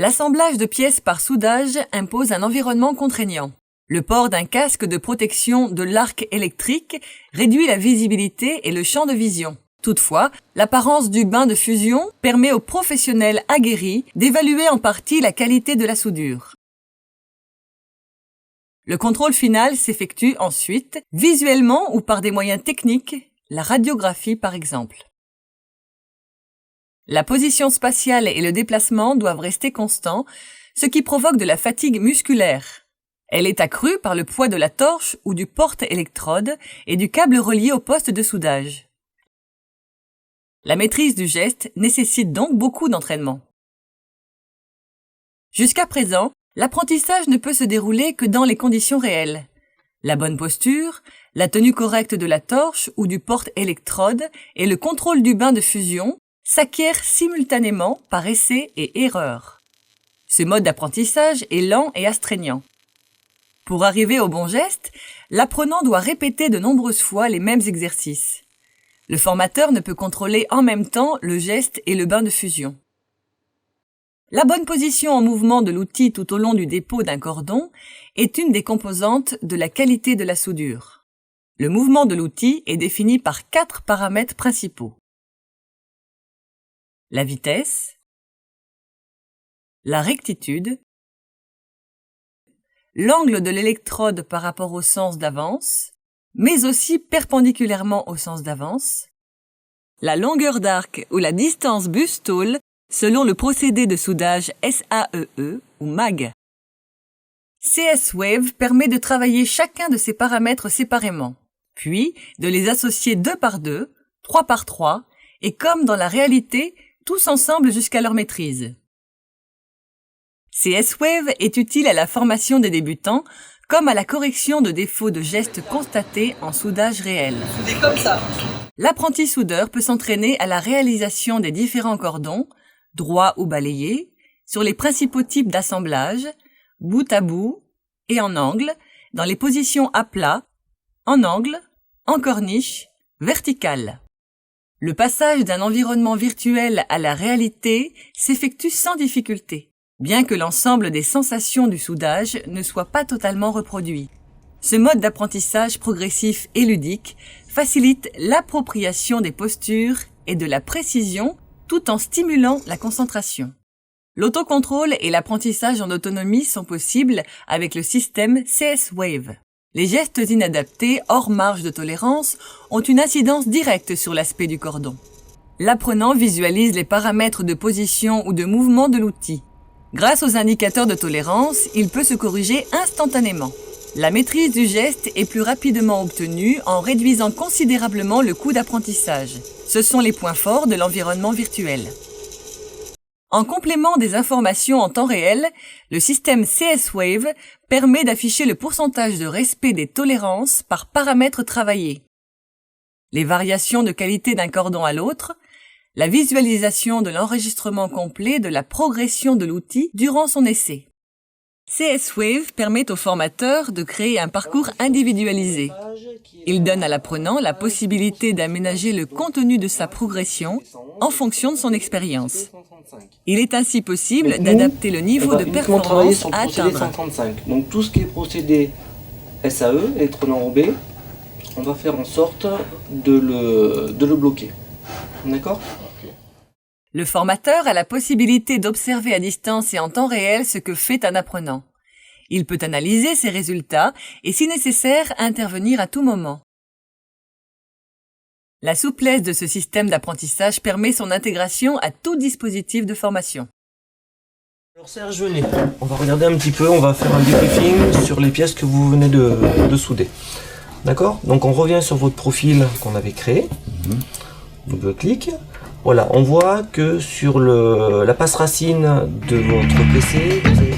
L'assemblage de pièces par soudage impose un environnement contraignant. Le port d'un casque de protection de l'arc électrique réduit la visibilité et le champ de vision. Toutefois, l'apparence du bain de fusion permet aux professionnels aguerris d'évaluer en partie la qualité de la soudure. Le contrôle final s'effectue ensuite visuellement ou par des moyens techniques, la radiographie par exemple. La position spatiale et le déplacement doivent rester constants, ce qui provoque de la fatigue musculaire. Elle est accrue par le poids de la torche ou du porte-électrode et du câble relié au poste de soudage. La maîtrise du geste nécessite donc beaucoup d'entraînement. Jusqu'à présent, l'apprentissage ne peut se dérouler que dans les conditions réelles. La bonne posture, la tenue correcte de la torche ou du porte-électrode et le contrôle du bain de fusion s'acquièrent simultanément par essai et erreur. Ce mode d'apprentissage est lent et astreignant. Pour arriver au bon geste, l'apprenant doit répéter de nombreuses fois les mêmes exercices. Le formateur ne peut contrôler en même temps le geste et le bain de fusion. La bonne position en mouvement de l'outil tout au long du dépôt d'un cordon est une des composantes de la qualité de la soudure. Le mouvement de l'outil est défini par 4 paramètres principaux. La vitesse, la rectitude, l'angle de l'électrode par rapport au sens d'avance, mais aussi perpendiculairement au sens d'avance, la longueur d'arc ou la distance bus-tôle selon le procédé de soudage SAEE ou MAG. CS-Wave permet de travailler chacun de ces paramètres séparément, puis de les associer 2 par 2, 3 par 3, et comme dans la réalité, tous ensemble jusqu'à leur maîtrise. CS-Wave est utile à la formation des débutants, comme à la correction de défauts de gestes constatés en soudage réel. C'est comme ça. L'apprenti soudeur peut s'entraîner à la réalisation des différents cordons, droits ou balayés, sur les principaux types d'assemblage, bout à bout et en angle, dans les positions à plat, en angle, en corniche, verticale. Le passage d'un environnement virtuel à la réalité s'effectue sans difficulté, bien que l'ensemble des sensations du soudage ne soit pas totalement reproduit. Ce mode d'apprentissage progressif et ludique facilite l'appropriation des postures et de la précision tout en stimulant la concentration. L'autocontrôle et l'apprentissage en autonomie sont possibles avec le système CS-Wave. Les gestes inadaptés, hors marge de tolérance, ont une incidence directe sur l'aspect du cordon. L'apprenant visualise les paramètres de position ou de mouvement de l'outil. Grâce aux indicateurs de tolérance, il peut se corriger instantanément. La maîtrise du geste est plus rapidement obtenue en réduisant considérablement le coût d'apprentissage. Ce sont les points forts de l'environnement virtuel. En complément des informations en temps réel, le système CS-Wave permet d'afficher le pourcentage de respect des tolérances par paramètres travaillés. Les variations de qualité d'un cordon à l'autre, la visualisation de l'enregistrement complet de la progression de l'outil durant son essai. CS-Wave permet au formateur de créer un parcours individualisé. Il donne à l'apprenant la possibilité d'aménager le contenu de sa progression en fonction de son expérience. Il est ainsi possible d'adapter le niveau de performance à atteindre. 135. Donc tout ce qui est procédé SAE, électrode enrobée, on va faire en sorte de le bloquer. D'accord ? Le formateur a la possibilité d'observer à distance et en temps réel ce que fait un apprenant. Il peut analyser ses résultats et, si nécessaire, intervenir à tout moment. La souplesse de ce système d'apprentissage permet son intégration à tout dispositif de formation. Alors Serge, venez, on va regarder un petit peu, on va faire un débriefing sur les pièces que vous venez de souder. D'accord ? Donc on revient sur votre profil qu'on avait créé. Double-clic. Voilà, on voit que sur la passe racine de votre PC, vous avez